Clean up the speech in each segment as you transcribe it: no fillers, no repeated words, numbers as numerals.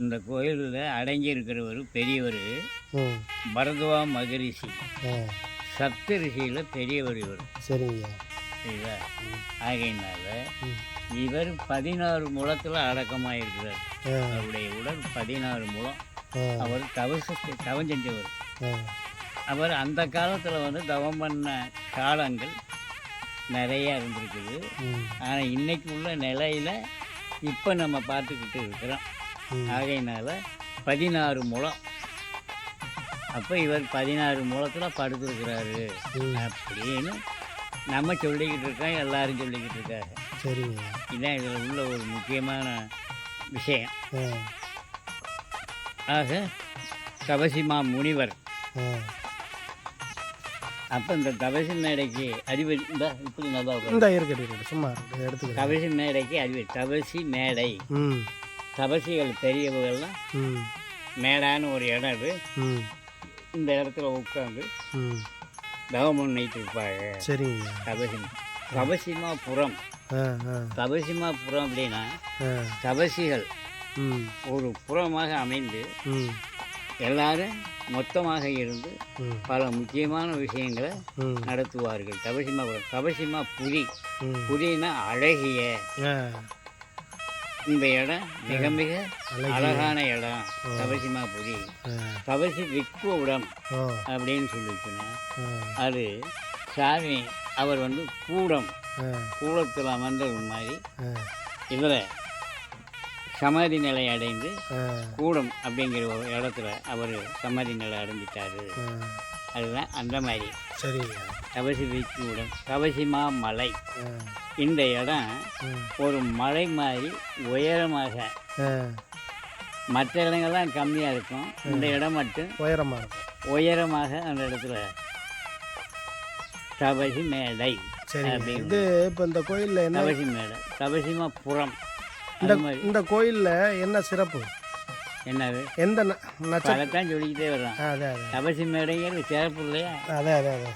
இந்த கோயிலில் அடங்கி இருக்கிறவர் பெரியவர் ம் பரத்வா மகரிஷி. ஆ சப்த ரிஷியில் பெரியவர் இவர். சரிங்க. சரிங்களா? ம் ஆகையினால ம் இவர் 16 முழத்தில் அடக்கமாக இருக்கிறார். ஆ அவருடைய உடல் 16 முழம். ஆ அவர் தவம் செஞ்சவர். ஆ அவர் அந்த காலத்தில் வந்து தவம் பண்ண காலங்கள் நிறையா இருந்திருக்குது. ம் ஆனால் இன்னைக்கு உள்ள நிலையில் இப்போ நம்ம பார்த்துக்கிட்டு இருக்கிறோம். ம் ஆகையினால 16 முழம். அப்போ இவர் 16 முழத்தில் படுத்துருக்கிறாரு ம் அப்படின்னு நம்ம சொல்லிக்கிட்டு இருக்கோம், எல்லாரும் சொல்லிக்கிட்டு இருக்காங்க. சரிங்க. இதுதான் இதில் உள்ள ஒரு முக்கியமான விஷயம். ஆ ஆக தவசிமா முனிவர் ஆ அப்போ இந்த தவசி மேடைக்கு அறிவு இந்த இப்படி நல்லா உட்காரு. இந்த இருக்கட்டும் சும்மா எடுத்துக்கிறேன். தவசி மேடைக்கு அறிவு தவசி மேடை. ம் தவசிகள் பெரியவர்கள்லாம் ம் மேடான்னு ஒரு இடம் இது. ம் இந்த இடத்துல உட்காந்து ம் தவம் பண்ணிட்டு இருப்பாங்க. சரிங்க. தவசிமாபுரம். ஆ ஆ தவசிமாபுரம் அப்படின்னா ஆ தவசிகள் ம் ஒரு புறமாக அமைந்து ம் எல்லாரும் மொத்தமாக இருந்து ம் பல முக்கியமான விஷயங்களை ம் நடத்துவார்கள். தவசிமாபுரம். தவசிமாபுரி. ம் புரினா அழகிய. ஆ இந்த இடம் மிக மிக அழகிய. அழகான இடம் தவசிமாபுரி. ஆ தவசி விக்குடம் ஓ அப்படின்னு சொல்லிச்சுன்னா ஆ அது சாமி அவர் வந்து கூடம், ஆ கூடத்தில் அமர்ந்தது மாதிரி ஆ இதில் சமாதி நிலை அடைந்து ஆ கூடம் அப்படிங்கிற ஒரு இடத்துல அவர் சமாதி நிலை அடைஞ்சிட்டாரு. ஆ அதுதான் அந்த மாதிரி சரிங்க. தவசி விக்கூடம். தவசிமா மலை. ஆ இந்த இடம் ம் ஒரு மலை மாதிரி உயரமாக, ஆ மற்ற இடங்கள்லாம் கம்மியாக இருக்கும், இந்த இடம் மட்டும் உயரமாக இருக்கும். உயரமாக அந்த இடத்துல தவசி மேடை. சரிங்க. இது இப்போ இந்த கோயிலில் என்ன தவசி மேடை தவசிமாபுரம். இந்த அது மாதிரி இந்த கோயிலில் என்ன சிறப்பு? என்னது எந்த நட்சத்திரம்? அதைத்தான் சொல்லிக்கிட்டே வர்றான். அதே அதே தவசி மேடைங்கிறது சிறப்பு இல்லையா? அதே அதே அதே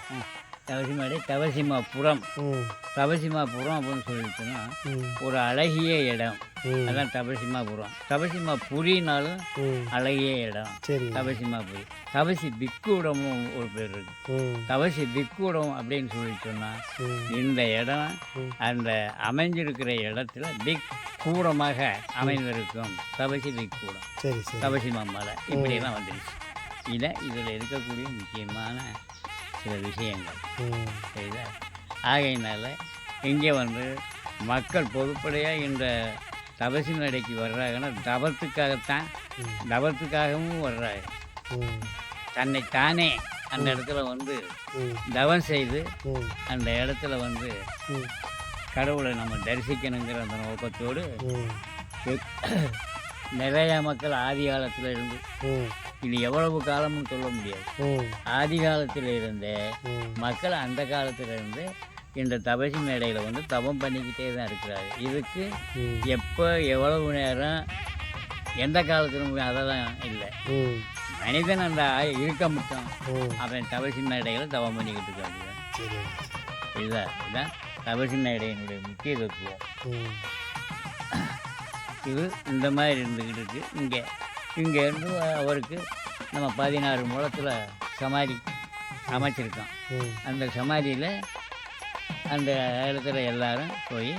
தவசி மேடை தவசிமாபுரம். ம் தவசிமாபுரம் அப்படின்னு சொல்லிட்டுன்னா ம் ஒரு அழகிய இடம். ம் அதான் தவசிமாபுரம். தவசிமாபுரினாலும் ம் அழகிய இடம் சரி. தவசிமாபுரி. தவசி விக்கூடமும் ஒரு பேர் இருக்கு. ம் தவசி விக்கூடம் அப்படின்னு சொல்லிட்டோம்னா ம் இந்த இடம் ம். அந்த அமைஞ்சிருக்கிற இடத்துல பிக் கூடமாக அமைந்திருக்கும். தவசி விக்கூடம். சரி சரி. தவசிமா மலை இப்படியெல்லாம் வந்துடுச்சு. இதான் இதில் இருக்கக்கூடிய முக்கியமான சில விஷயங்கள். ம் சரிதா? ஆகையினால இங்கே வந்து மக்கள் பொதுப்படையாக இந்த தவசி மேடைக்கு வர்றாங்கன்னா தவத்துக்காகத்தான், ம் தவத்துக்காகவும் வர்றாங்க. ம் தன்னை தானே அந்த இடத்துல வந்து ம் தவம் செய்து ம் அந்த இடத்துல வந்து ம் கடவுளை நம்ம தரிசிக்கணுங்கிற அந்த நோக்கத்தோடு ம் நிறைய மக்கள் ஆதி காலத்தில் இருந்து, ம் இது எவ்வளவு காலம்னு சொல்ல முடியாது, ம் ஆதி காலத்தில் இருந்தே ம் மக்கள் அந்த காலத்தில் இருந்து இந்த தபசி மேடையில் வந்து தவம் பண்ணிக்கிட்டே தான் இருக்கிறாரு. இதுக்கு ம் எப்போ எவ்வளவு நேரம் எந்த காலத்திலும் அதெல்லாம் இல்லை. ம் மனிதன் அந்த இருக்க மட்டும் ம் அவன் தபசி மேடையில் தவம் பண்ணிக்கிட்டு இருக்காங்க. சரி. இதுதான் தபசி மேடையினுடைய முக்கிய தத்துவம். ம் இது இந்த மாதிரி இருந்துக்கிட்டு இருக்கு. இங்கேருந்து அவருக்கு நம்ம 16 முழத்தில் சமாதி அமைச்சிருக்கோம். ம் அந்த சமாதியில் அந்த இடத்துல எல்லாரும் போய்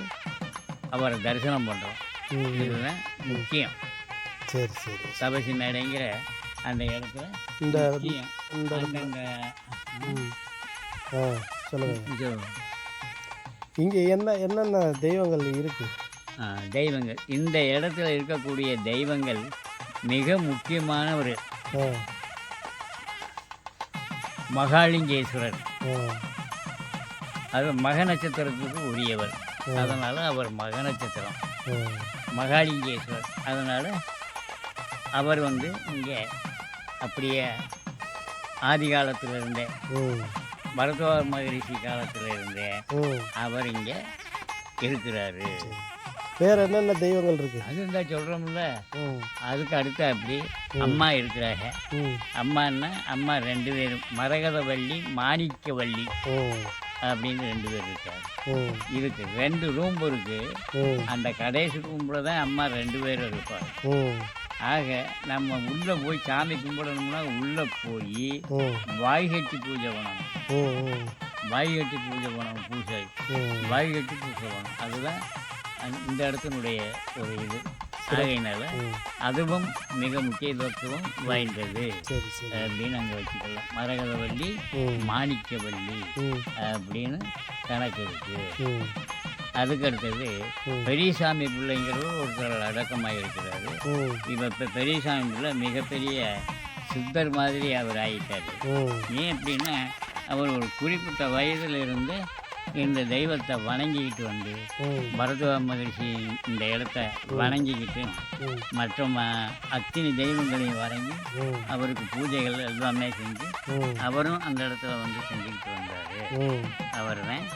அவரை தரிசனம் பண்ணுறோம். ம் இதுதான் முக்கியம். சரி சரி. தபசி மேடைங்கிற அந்த இடத்துல இந்த முக்கியம். இந்த அந்தந்த ம் ஆ சொல்லுங்கள். இது, இங்கே என்னென்ன தெய்வங்கள் இருக்குது? தெய்வங்கள், இந்த இடத்துல இருக்கக்கூடிய தெய்வங்கள் மிக முக்கியமான ஒரு ஆ மகாலிங்கேஸ்வரர். ஆ அது மக நட்சத்திரத்துக்கு உரியவர். அதனால் அவர் மக நட்சத்திரம் ஆ மகாலிங்கேஸ்வரர். அதனால் அவர் வந்து இங்கே அப்படியே ஆதி காலத்தில் இருந்தே, ம் பரத்வா மகரிஷி காலத்தில் இருந்தே ம் அவர் இங்கே இருக்கிறாரு. வேறு என்னென்ன தெய்வங்கள் இருக்குது? அதுதான் சொல்கிறோம்ல. ம் அதுக்கு அடுத்து அப்படி அம்மா இருக்கிறாங்க. ம் அம்மான்னா அம்மா 2 பேரும் மரகதவள்ளி மாணிக்கவள்ளி ம் அப்படின்னு 2 பேர் இருக்காங்க. ம் இதுக்கு 2 ரூம் இருக்குது. ம் அந்த கடைசி ரூமில் தான் அம்மா 2 பேரும் இருப்பாங்க. ம் ஆக நம்ம உள்ளே போய் சாமி கும்பிடணும்னா உள்ளே போய் வாய் கட்டி பூஜை பண்ணணும். வாய் கட்டி பூஜை பண்ணணும். பூஜை வாய் கட்டி பூஜை பண்ணணும். அதுதான் இந்த இடத்தினுடைய ஒரு இது. ஆகையினால அதுவும் மிக முக்கியத்துவம் வாய்ந்தது அப்படின்னு அங்கே வச்சுக்கலாம். மரகதவல்லி, மாணிக்கவல்லி அப்படின்னு கணக்கு இருக்கு. அதுக்கடுத்தது பெரியசாமி பிள்ளைங்கிறவர் ஒருத்தர் அடக்கமாக இருக்கிறாரு. இப்போ பெரியசாமி பிள்ளை மிகப்பெரிய சித்தர் மாதிரி அவர் ஆகிட்டார். ஏன் அப்படின்னா அவர் ஒரு குறிப்பிட்ட வயதில் இருந்து இந்த தெய்வத்தை வணங்கிக்கிட்டு வந்து பரதுவ மகிழ்ச்சி இந்த இடத்த வணங்கிக்கிட்டு மற்ற அத்தனை தெய்வங்களையும் வணங்கி அவருக்கு பூஜைகள் எல்லாமே செஞ்சு அவரும் அந்த இடத்துல வந்து செஞ்சுக்கிட்டு வந்தார். அவர் தான்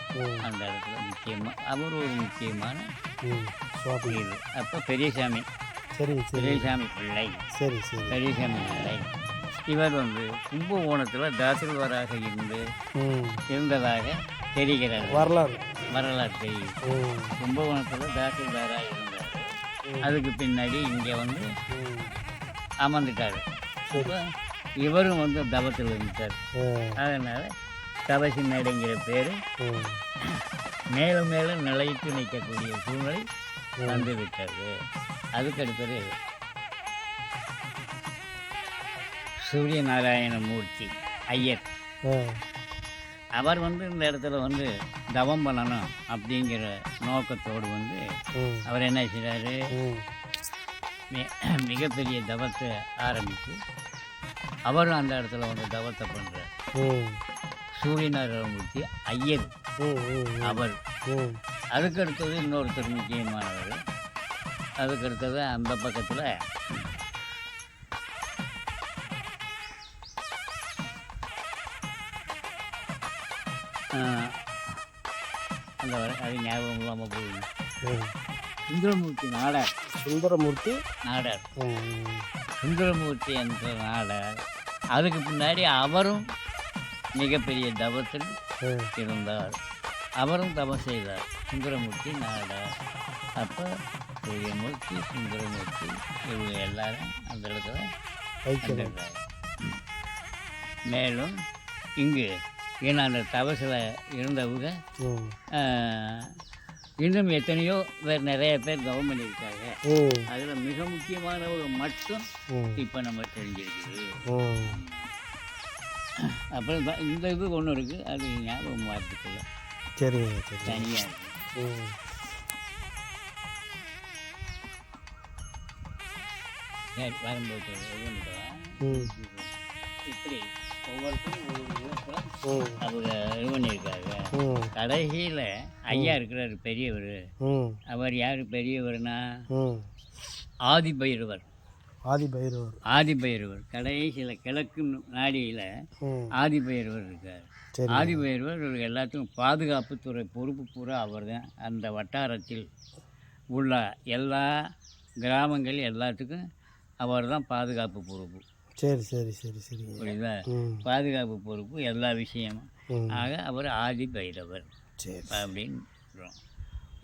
அந்த இடத்துல முக்கியமாக அவர் ஒரு முக்கியமான இது. அப்போ பெரியசாமி பிள்ளை பெரியசாமி பிள்ளை இவர் வந்து கும்பகோணத்தில் தாசில்தாராக இருந்ததாக தெரிகிறார். வரலாறு தெரியும். கும்பகோணத்தில் தாசில்தாராக இருந்தார். அதுக்கு பின்னாடி இங்கே வந்து அமர்ந்துட்டார். இப்போ இவரும் வந்து தவத்தில் இருந்துட்டார். அதனால் தவசி மேடைங்கிற பேர் மேலும் மேலும் நிலைத்து நிற்கக்கூடிய சூழ்நிலை வந்து விட்டது. அதுக்கடுத்தது சூரியநாராயணமூர்த்தி ஐயர். அவர் வந்து இந்த இடத்துல வந்து தவம் பண்ணணும் அப்படிங்கிற நோக்கத்தோடு வந்து அவர் என்ன செய்கிறாரு, மிகப்பெரிய தவத்தை ஆரம்பித்து அவரும் அந்த இடத்துல வந்து தவத்தை பண்ணுறார். சூரியநாராயணமூர்த்தி ஐயர் அவர். அதுக்கடுத்தது இன்னொருத்தர் முக்கியமானவர். அதுக்கடுத்தது அந்த பக்கத்தில் அந்த அது ஞாபகம் இல்லாமல் போகுது. சுந்தரமூர்த்தி நாடார். சுந்தரமூர்த்தி என்ற நாடார். அதுக்கு பின்னாடி அவரும் மிகப்பெரிய தவத்தில் இருந்தார். அவரும் தவம் செய்தார். சுந்தரமூர்த்தி நாடார். அப்போ சூரியமூர்த்தி, சுந்தரமூர்த்தி இவங்க எல்லாரும் அந்த இடத்துல. மேலும் இங்கு ஏன்னா அந்த தவசில் இருந்தவங்க இன்னும் எத்தனையோ பேர் நிறைய பேர் தவம் பண்ணியிருக்காங்க. அதில் மிக முக்கியமானவங்க மட்டும் இப்போ நம்ம தெரிஞ்சிருக்குது. அப்புறம் இந்த இது ஒன்று இருக்குது, அது ஞாபகம் மாற்றிக்கல. தனியாக இருக்குது. சரி, வரும்போது இப்படி ஒவ்வொருத்தரும் ஒரு அவங்க இது பண்ணியிருக்காங்க. கடைசியில் ஐயா இருக்கிறார் பெரியவர். அவர் யார் பெரியவர்னா ஆதிபைரவர். கடைசியில் கிழக்கு நாடியில் ஆதிபைரவர் இருக்கார். ஆதிபைரவர் எல்லாத்துக்கும் பாதுகாப்புத்துறை பொறுப்பு பூரா அவர் தான். அந்த வட்டாரத்தில் உள்ள எல்லா கிராமங்கள் எல்லாத்துக்கும் அவர் தான் பாதுகாப்பு பொறுப்பு. புரியுதா? பாதுகாப்பு பொறுப்பு எல்லா விஷயமும். ஆக அவர் ஆதி பைரவர் அப்படின்னு சொல்கிறோம்.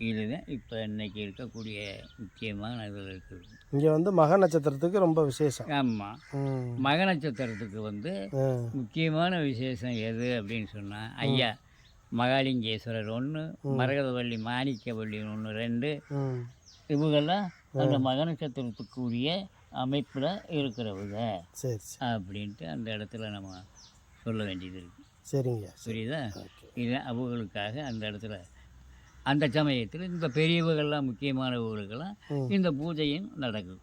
இதுதான் இப்போ இன்னைக்கு இருக்கக்கூடிய முக்கியமான இதில் இருக்குது. இங்கே வந்து மக நட்சத்திரத்துக்கு ரொம்ப விசேஷம். ஆமாம், மக நட்சத்திரத்துக்கு வந்து முக்கியமான விசேஷம் எது அப்படின்னு சொன்னால் ஐயா மகாலிங்கேஸ்வரர் ஒன்று, மரகதவல்லி மாணிக்கவல்லி ஒன்று, 2 இவங்கெல்லாம் அந்த மக நட்சத்திரத்துக்குரிய அமைப்பில் இருக்கிறவங்க அப்படின்ட்டு அந்த இடத்துல நம்ம சொல்ல வேண்டியது இருக்குது. புரியுதா? இது அவங்களுக்காக அந்த இடத்துல அந்த சமயத்தில் இந்த பெரியவர்கள்லாம் முக்கியமானவர்களுக்கெல்லாம் இந்த பூஜையும் நடக்குது.